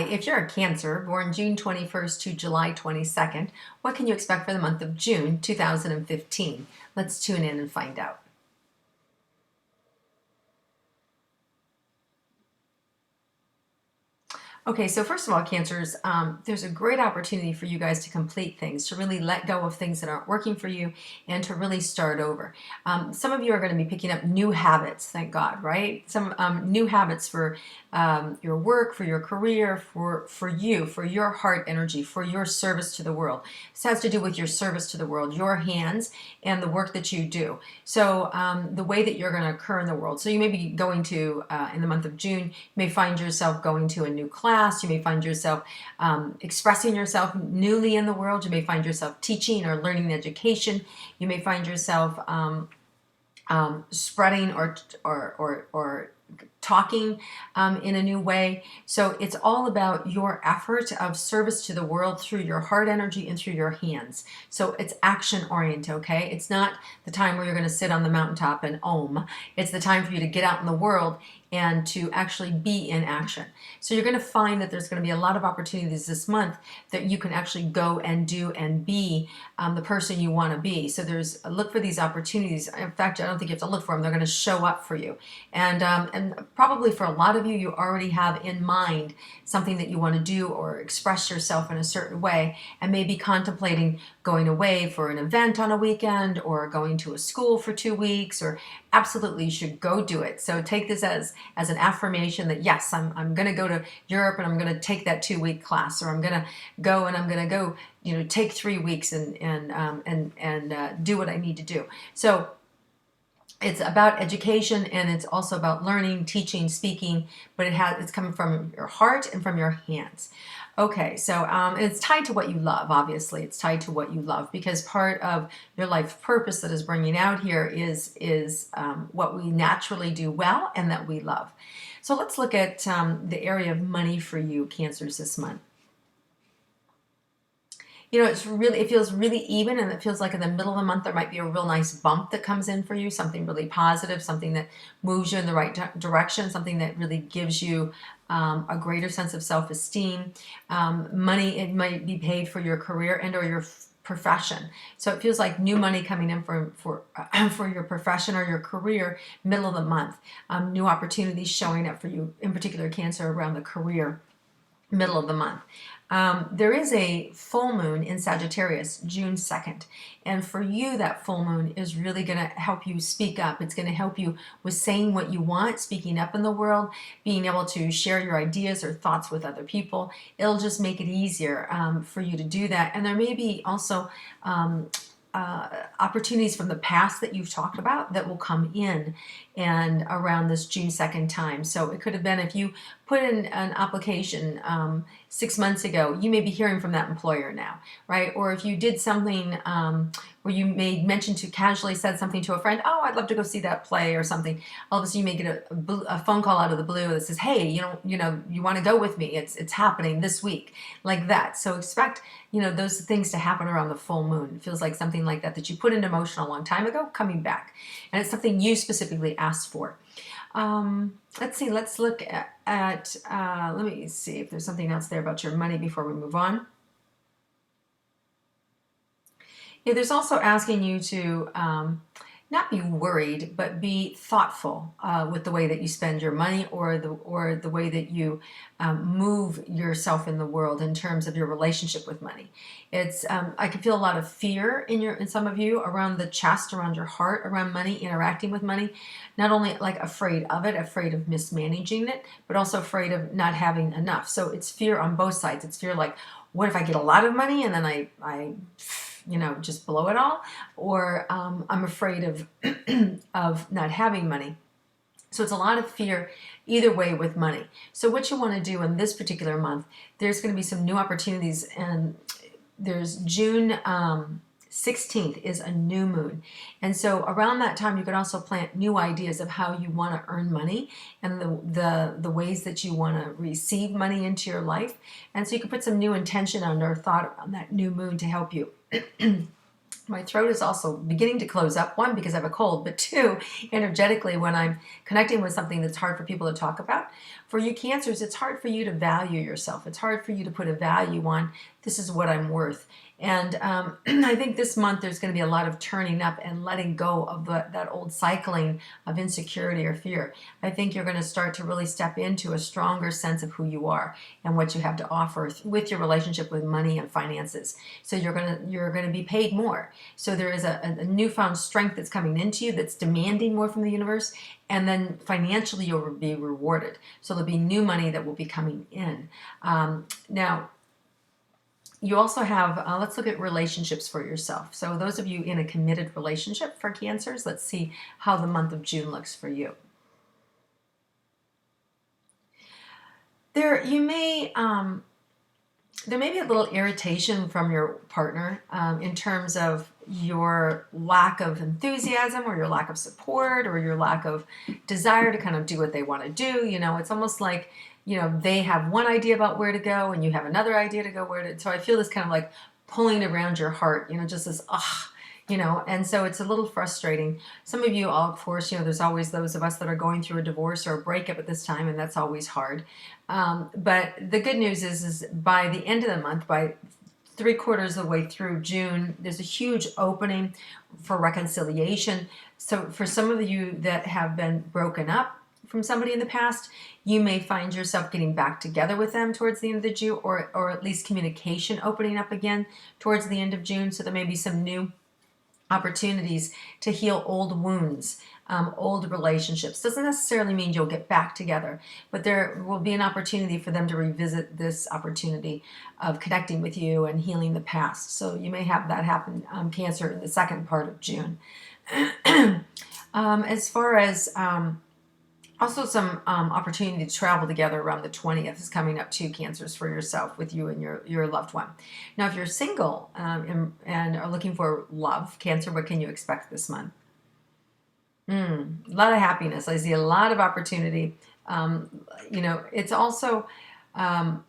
Hi, if you're a Cancer born June 21st to July 22nd, what can you expect for the month of June 2015? Let's tune in and find out. Okay, so first of all, Cancers, there's a great opportunity for you guys to complete things, to really let go of things that aren't working for you, and to really start over. Some of you are going to be picking up new habits, thank God, right? Some new habits for your work, for your career, for you, for your heart energy, for your service to the world. This has to do with your service to the world, your hands, and the work that you do. So the way that you're going to occur in the world. So you may be going to, in the month of June, you may find yourself going to a new class. You may find yourself expressing yourself newly in the world. You may find yourself teaching or learning education. You may find yourself spreading or talking in a new way. So it's all about your effort of service to the world through your heart energy and through your hands. So it's action oriented, okay? It's not the time where you're going to sit on the mountaintop and om. It's the time for you to get out in the world and to actually be in action. So you're going to find that there's going to be a lot of opportunities this month that you can actually go and do and be the person you want to be. So look for these opportunities. In fact, I don't think you have to look for them. They're going to show up for you. And probably for a lot of you, you already have in mind something that you want to do or express yourself in a certain way, and maybe contemplating going away for an event on a weekend or going to a school for 2 weeks, or absolutely you should go do it. So take this as an affirmation that yes, I'm going to go to Europe and I'm going to take that 2-week class, or I'm going to go and I'm going to go, take 3 weeks and do what I need to do. So it's about education, and it's also about learning, teaching, speaking, but it's coming from your heart and from your hands. Okay, so it's tied to what you love, obviously. It's tied to what you love, because part of your life purpose that is bringing out here is what we naturally do well and that we love. So let's look at the area of money for you, Cancers, this month. It feels really even, and it feels like in the middle of the month there might be a real nice bump that comes in for you, something really positive, something that moves you in the right direction, something that really gives you a greater sense of self-esteem. Money, it might be paid for your career and or your profession. So it feels like new money coming in for your profession or your career, middle of the month. New opportunities showing up for you, in particular Cancer, around the career, middle of the month. There is a full moon in Sagittarius, June 2nd. And for you, that full moon is really going to help you speak up. It's going to help you with saying what you want, speaking up in the world, being able to share your ideas or thoughts with other people. It'll just make it easier for you to do that. And there may be also opportunities from the past that you've talked about that will come in and around this June 2nd time. So it could have been if you put in an application 6 months ago, you may be hearing from that employer now, right? Or if you did something where you may mention casually said something to a friend, oh, I'd love to go see that play or something. All of a sudden you may get a phone call out of the blue that says, hey, you want to go with me? It's happening this week, like that. So expect, those things to happen around the full moon. It feels like something like that you put into motion a long time ago, coming back. And it's something you specifically asked for. Let's see, let's look at let me see if there's something else there about your money before we move on. Yeah, there's also asking you to not be worried, but be thoughtful with the way that you spend your money, or the way that you move yourself in the world in terms of your relationship with money. It's I can feel a lot of fear in some of you around the chest, around your heart, around money, interacting with money. Not only like afraid of it, afraid of mismanaging it, but also afraid of not having enough. So it's fear on both sides. It's fear like, what if I get a lot of money and then I just blow it all? Or I'm afraid of of not having money. So it's a lot of fear either way with money. So what you want to do in this particular month, there's going to be some new opportunities, and there's June 16th is a new moon. And so around that time, you can also plant new ideas of how you want to earn money and the ways that you want to receive money into your life. And so you can put some new intention under thought on that new moon to help you. My throat is also beginning to close up, one, because I have a cold, but two, energetically, when I'm connecting with something that's hard for people to talk about. For you cancers, it's hard for you to value yourself. It's hard for you to put a value on, this is what I'm worth. And I think this month there's going to be a lot of turning up and letting go of that old cycling of insecurity or fear. I think you're going to start to really step into a stronger sense of who you are and what you have to offer with your relationship with money and finances. So you're going to be paid more. So there is a newfound strength that's coming into you that's demanding more from the universe, and then financially you'll be rewarded. So there'll be new money that will be coming in. Now, you also have, let's look at relationships for yourself. So those of you in a committed relationship for cancers, let's see how the month of June looks for you. There may be a little irritation from your partner in terms of your lack of enthusiasm or your lack of support or your lack of desire to kind of do what they want to do. It's almost like, they have one idea about where to go and you have another idea to go where to. So I feel this kind of like pulling around your heart, just this, and so it's a little frustrating. Some of you, of course, there's always those of us that are going through a divorce or a breakup at this time, and that's always hard. But the good news is by the end of the month, by 3/4 of the way through June, there's a huge opening for reconciliation. So for some of you that have been broken up from somebody in the past, you may find yourself getting back together with them towards the end of the June, or at least communication opening up again towards the end of June. So there may be some new opportunities to heal old wounds, old relationships. Doesn't necessarily mean you'll get back together, but there will be an opportunity for them to revisit this opportunity of connecting with you and healing the past. So you may have that happen, Cancer, in the second part of June. As far as also some opportunity to travel together around the 20th is coming up too, Cancers, for yourself, with you and your loved one. Now, if you're single and are looking for love, Cancer, what can you expect this month? A lot of happiness. I see a lot of opportunity. It's also, and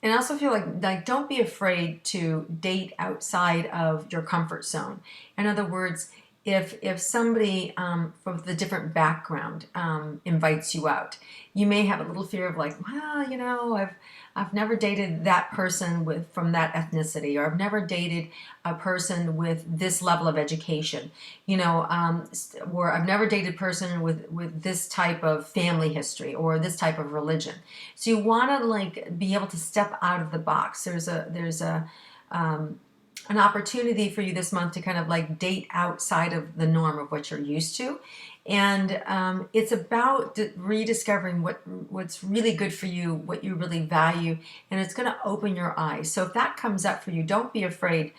I also feel like don't be afraid to date outside of your comfort zone. In other words, if somebody from the different background invites you out, you may have a little fear of like, well, I've never dated that person from that ethnicity, or I've never dated a person with this level of education, or I've never dated a person with this type of family history or this type of religion. So you want to be able to step out of the box. There's an opportunity for you this month to kind of date outside of the norm of what you're used to. And it's about rediscovering what's really good for you, what you really value, and it's going to open your eyes. So if that comes up for you, don't be afraid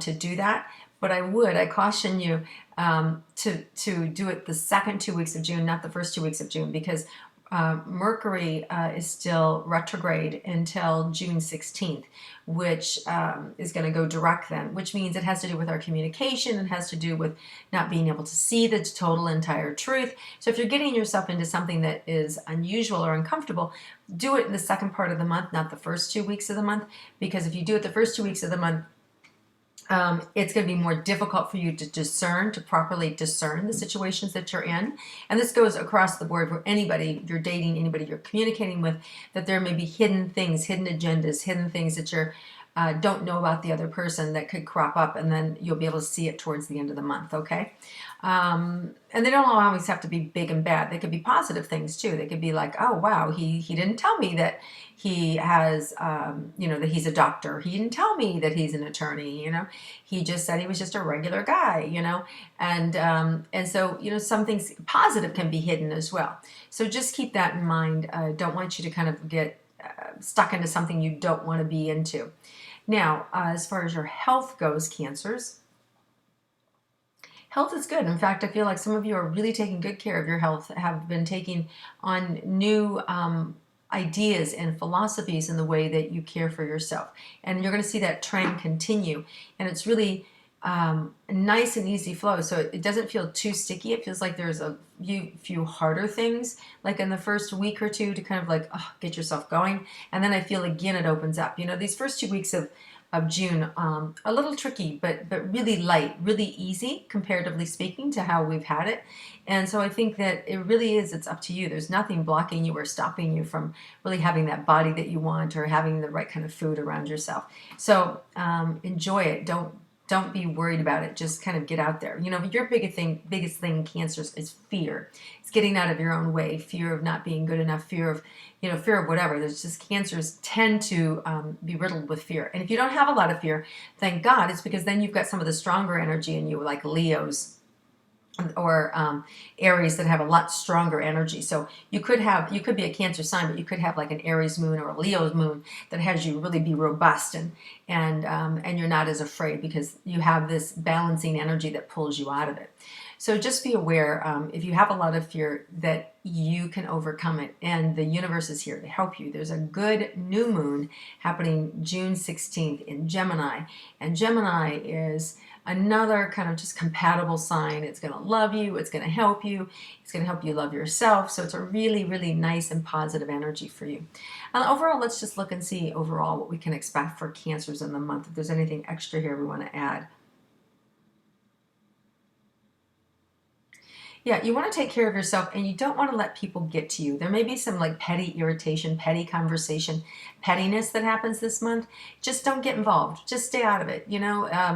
to do that. But I caution you to do it the second 2 weeks of June, not the first 2 weeks of June, because Mercury is still retrograde until June 16th, which is going to go direct then, which means it has to do with our communication. It has to do with not being able to see the total entire truth. So if you're getting yourself into something that is unusual or uncomfortable, do it in the second part of the month, not the first 2 weeks of the month, because if you do it the first 2 weeks of the month, it's going to be more difficult for you to properly discern the situations that you're in. And this goes across the board for anybody you're dating, anybody you're communicating with, that there may be hidden things, hidden agendas, hidden things that you don't know about the other person that could crop up, and then you'll be able to see it towards the end of the month, okay? And they don't always have to be big and bad. They could be positive things too. They could be like, oh, wow, he didn't tell me that he has, that he's a doctor. He didn't tell me that he's an attorney, He just said he was just a regular guy, And so, some things positive can be hidden as well. So just keep that in mind. Don't want you to kind of get stuck into something you don't want to be into. Now, as far as your health goes, Cancers, health is good. In fact, I feel like some of you are really taking good care of your health, have been taking on new ideas and philosophies in the way that you care for yourself. And you're going to see that trend continue. And it's really a nice and easy flow. So it doesn't feel too sticky. It feels like there's a few harder things, like in the first week or two, to kind of get yourself going. And then I feel again it opens up. These first 2 weeks of of June a little tricky, but really light, really easy, comparatively speaking, to how we've had it. And so I think that it really is, it's up to you. There's nothing blocking you or stopping you from really having that body that you want or having the right kind of food around yourself. So enjoy it. Don't be worried about it. Just kind of get out there. You know, your biggest thing in Cancer is fear. It's getting out of your own way, fear of not being good enough, fear of, fear of whatever. There's just Cancers tend to be riddled with fear. And if you don't have a lot of fear, thank God, it's because then you've got some of the stronger energy in you, like Leos or Aries, that have a lot stronger energy. So you could be a Cancer sign, but you could have like an Aries moon or a Leo's moon that has you really be robust and you're not as afraid because you have this balancing energy that pulls you out of it. So just be aware, if you have a lot of fear, that you can overcome it, and the universe is here to help you. There's a good new moon happening June 16th in Gemini, and Gemini is another kind of just compatible sign. It's going to love you. It's going to help you. It's going to help you love yourself. So it's a really, really nice and positive energy for you. Overall, let's just look and see overall what we can expect for Cancers in the month. If there's anything extra here we want to add. Yeah, you want to take care of yourself, and you don't want to let people get to you. There may be some like petty irritation, petty conversation, pettiness that happens this month. Just don't get involved. Just stay out of it.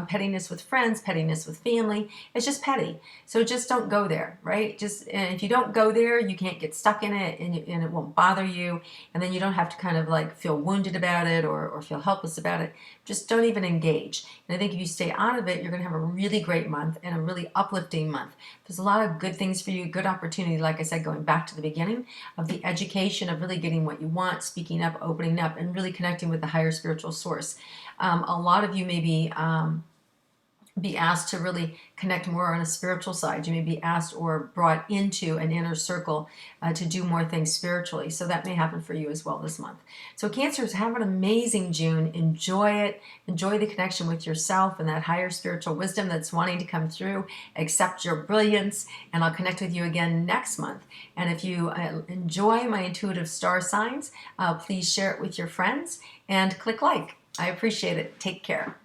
Pettiness with friends, pettiness with family. It's just petty. So just don't go there, right? And if you don't go there, you can't get stuck in it, and it won't bother you. And then you don't have to kind of like feel wounded about it or feel helpless about it. Just don't even engage. And I think if you stay out of it, you're going to have a really great month and a really uplifting month. There's a lot of good things for you, good opportunity, like I said, going back to the beginning of the education, of really getting what you want, speaking up, opening up, and really connecting with the higher spiritual source. A lot of you may be asked to really connect more on a spiritual side. You may be asked or brought into an inner circle to do more things spiritually. So that may happen for you as well this month. So Cancers, have an amazing June. Enjoy it. Enjoy the connection with yourself and that higher spiritual wisdom that's wanting to come through. Accept your brilliance. And I'll connect with you again next month. And if you enjoy my intuitive star signs, please share it with your friends and click like. I appreciate it. Take care.